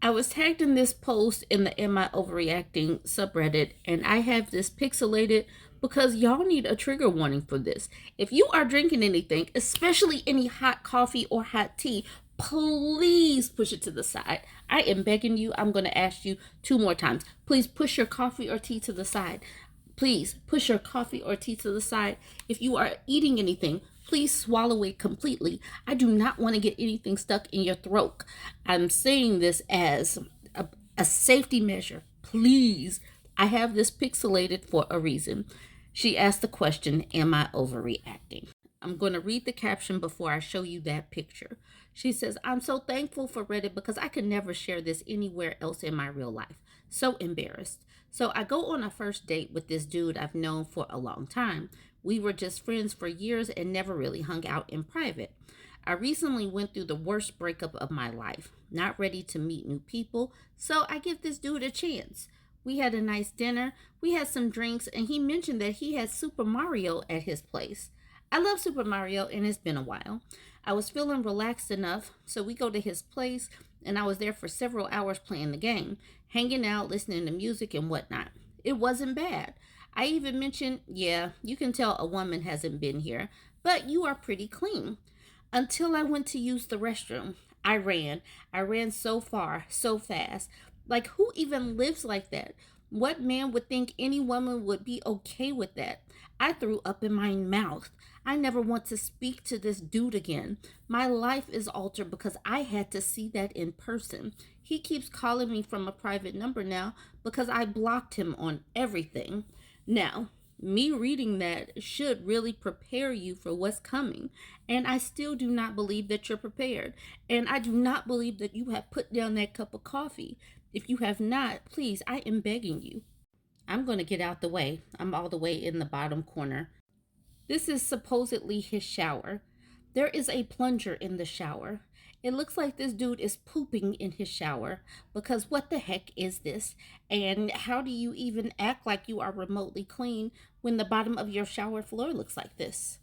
I was tagged in this post in the Am I Overreacting subreddit, and I have this pixelated because y'all need a trigger warning for this. If you are drinking anything, especially any hot coffee or hot tea, please push it to the side. I am begging you. I'm going to ask you 2 more times. Please push your coffee or tea to the side. Please push your coffee or tea to the side. If you are eating anything, please swallow it completely. I do not want to get anything stuck in your throat. I'm saying this as a safety measure. Please. I have this pixelated for a reason. She asked the question, am I overreacting? I'm going to read the caption before I show you that picture. She says, I'm so thankful for Reddit because I could never share this anywhere else in my real life. So embarrassed. So I go on a first date with this dude I've known for a long time. We were just friends for years and never really hung out in private. I recently went through the worst breakup of my life, not ready to meet new people, so I give this dude a chance. We had a nice dinner, we had some drinks, and he mentioned that he had Super Mario at his place. I love Super Mario, and it's been a while. I was feeling relaxed enough, so we go to his place, and I was there for several hours playing the game, hanging out, listening to music and whatnot. It wasn't bad. I even mentioned, yeah, you can tell a woman hasn't been here, but you are pretty clean. Until I went to use the restroom. I ran. I ran so far, so fast. Like, who even lives like that? What man would think any woman would be okay with that? I threw up in my mouth. I never want to speak to this dude again. My life is altered because I had to see that in person. He keeps calling me from a private number now because I blocked him on everything. Now, me reading that should really prepare you for what's coming. And I still do not believe that you're prepared. And I do not believe that you have put down that cup of coffee. If you have not, please, I am begging you. I'm going to get out the way. I'm all the way in the bottom corner. This is supposedly his shower. There is a plunger in the shower. It looks like this dude is pooping in his shower because what the heck is this? And how do you even act like you are remotely clean when the bottom of your shower floor looks like this?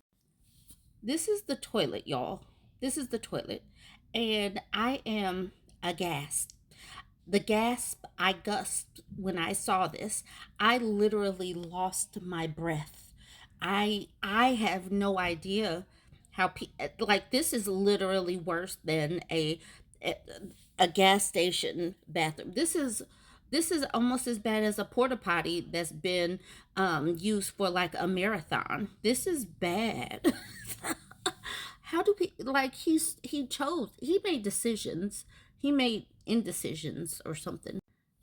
This is the toilet, y'all. This is the toilet. And I am aghast. The gasp I gasped when I saw this, I literally lost my breath. I have no idea how like this is literally worse than a a gas station bathroom. This is almost as bad as a porta potty that's been used for like a marathon. This is bad. How do we like he made decisions. He made indecisions or something.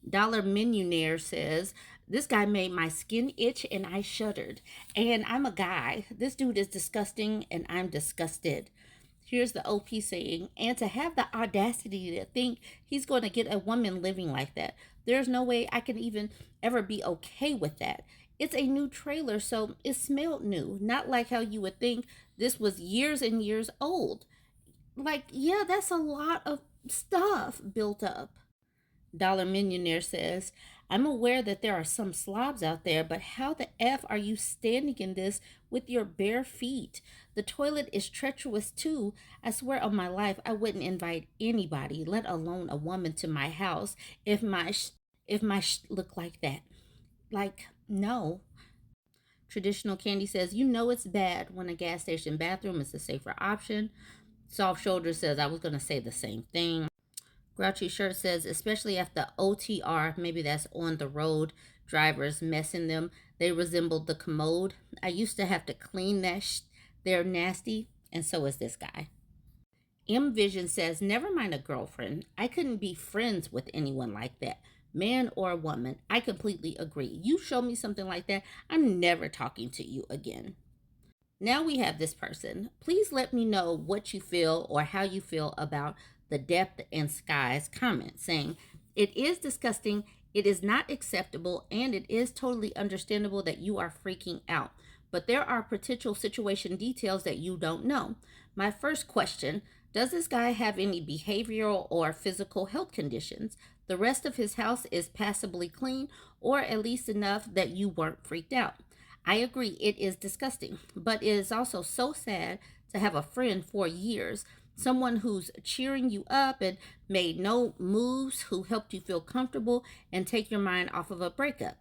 Dollar Millionaire says, this guy made my skin itch and I shuddered. And I'm a guy. This dude is disgusting and I'm disgusted. Here's the OP saying, and to have the audacity to think he's going to get a woman living like that. There's no way I can even ever be okay with that. It's a new trailer, so it smelled new. Not like how you would think this was years and years old. Like, yeah, that's a lot of stuff built up. Dollar Millionaire says, I'm aware that there are some slobs out there, but how the F are you standing in this with your bare feet? The toilet is treacherous too. I swear on my life, I wouldn't invite anybody, let alone a woman, to my house if my looked like that. Like, no. Traditional Candy says, you know it's bad when a gas station bathroom is a safer option. Soft Shoulder says, I was going to say the same thing. Grouchy Shirt says, especially after OTR, maybe that's on the road, drivers messing them, they resembled the commode. I used to have to clean that. They're nasty, and so is this guy. M Vision says, never mind a girlfriend. I couldn't be friends with anyone like that, man or woman. I completely agree. You show me something like that, I'm never talking to you again. Now we have this person. Please let me know what you feel or how you feel about the Depth and Skies comment saying, it is disgusting, it is not acceptable, and it is totally understandable that you are freaking out. But there are potential situation details that you don't know. My first question, does this guy have any behavioral or physical health conditions? The rest of his house is passably clean, or at least enough that you weren't freaked out. I agree, it is disgusting, but it is also so sad to have a friend for years someone who's cheering you up and made no moves, who helped you feel comfortable and take your mind off of a breakup.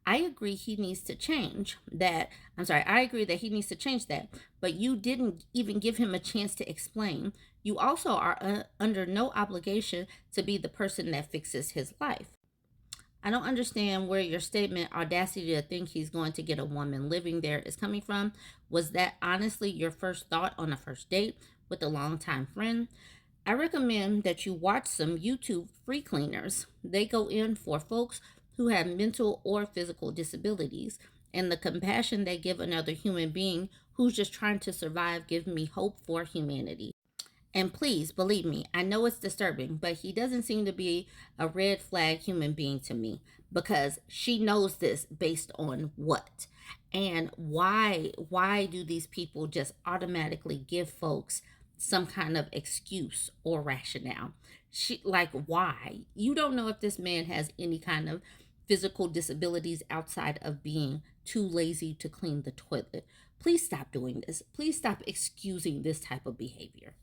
I agree he needs to change that. I agree that he needs to change that, but you didn't even give him a chance to explain. You also are under no obligation to be the person that fixes his life. I don't understand where your statement, audacity to think he's going to get a woman living there, is coming from. Was that honestly your first thought on a first date with a longtime friend? I recommend that you watch some YouTube free cleaners. They go in for folks who have mental or physical disabilities, and the compassion they give another human being who's just trying to survive give me hope for humanity. And please believe me, I know it's disturbing, but he doesn't seem to be a red flag human being to me, because she knows this based on what? And why do these people just automatically give folks some kind of excuse or rationale? Why? You don't know if this man has any kind of physical disabilities outside of being too lazy to clean the toilet. Please stop doing this. Please stop excusing this type of behavior.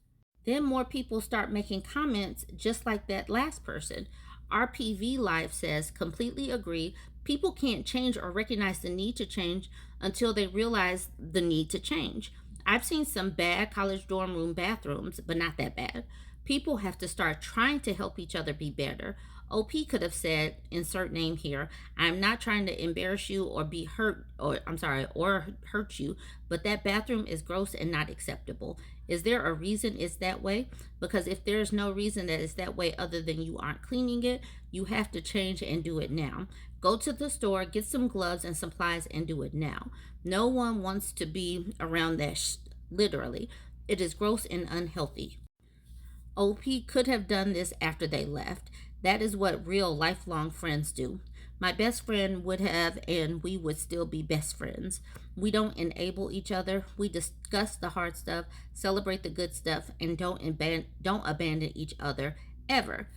Then more people start making comments just like that last person. RPV Live says, completely agree. People can't change or recognize the need to change until they realize the need to change. I've seen some bad college dorm room bathrooms, but not that bad. People have to start trying to help each other be better. OP could have said, insert name here, I'm not trying to embarrass you or be hurt, or hurt you, but that bathroom is gross and not acceptable. Is there a reason it's that way? Because if there's no reason that it's that way other than you aren't cleaning it, you have to change and do it now. Go to the store, get some gloves and supplies and do it now. No one wants to be around that literally. It is gross and unhealthy. OP could have done this after they left. That is what real lifelong friends do. My best friend would have, and we would still be best friends. We don't enable each other. We discuss the hard stuff, celebrate the good stuff, and don't abandon each other ever.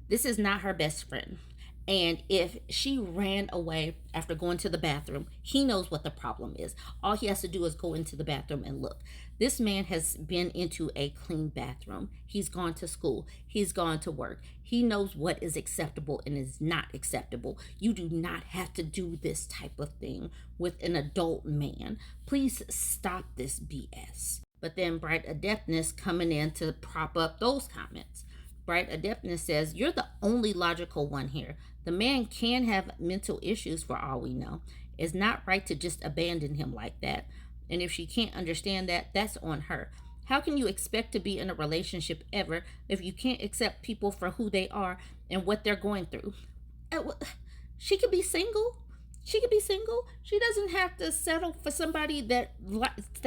This is not her best friend. And if she ran away after going to the bathroom, he knows what the problem is. All he has to do is go into the bathroom and look. This man has been into a clean bathroom. He's gone to school. He's gone to work. He knows what is acceptable and is not acceptable. You do not have to do this type of thing with an adult man. Please stop this BS. But then Bright Adeptness coming in to prop up those comments. Bright Adeptness says, you're the only logical one here. The man can have mental issues for all we know. It's not right to just abandon him like that. And if she can't understand that, that's on her. How can you expect to be in a relationship ever if you can't accept people for who they are and what they're going through? She could be single. She could be single. She doesn't have to settle for somebody that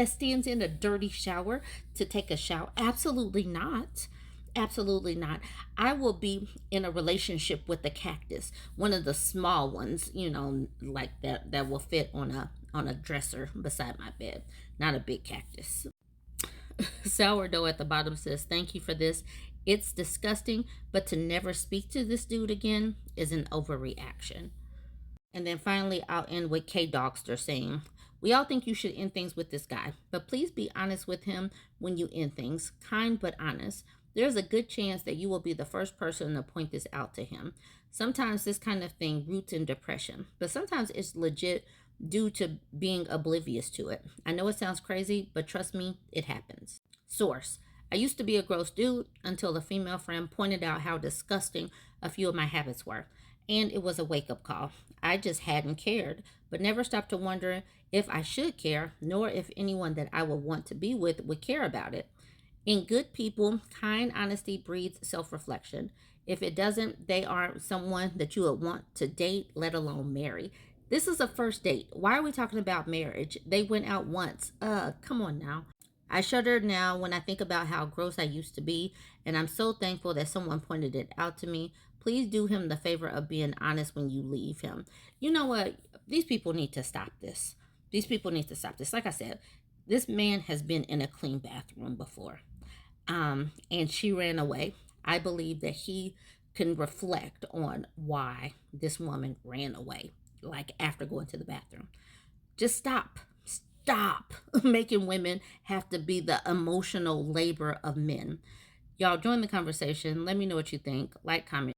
stands in a dirty shower to take a shower. Absolutely not. Absolutely not. I will be in a relationship with a cactus, one of the small ones, like that will fit on a dresser beside my bed, not a big cactus. Sourdough at the bottom says, thank you for this. It's disgusting, but to never speak to this dude again is an overreaction. And then finally, I'll end with K Dogster saying, we all think you should end things with this guy, but please be honest with him when you end things. Kind but honest. There's a good chance that you will be the first person to point this out to him. Sometimes this kind of thing roots in depression, but sometimes it's legit due to being oblivious to it. I know it sounds crazy, but trust me, it happens. Source. I used to be a gross dude until a female friend pointed out how disgusting a few of my habits were. And it was a wake-up call. I just hadn't cared, but never stopped to wonder if I should care, nor if anyone that I would want to be with would care about it. In good people, kind honesty breeds self-reflection. If it doesn't, they aren't someone that you would want to date, let alone marry. This is a first date. Why are we talking about marriage? They went out once. Come on now. I shudder now when I think about how gross I used to be, and I'm so thankful that someone pointed it out to me. Please do him the favor of being honest when you leave him. You know what? These people need to stop this. Like I said, this man has been in a clean bathroom before. And she ran away. I believe that he can reflect on why this woman ran away, like after going to the bathroom. Just stop. stop making women have to be the emotional labor of men. Y'all join the conversation. Let me know what you think. Like, comment.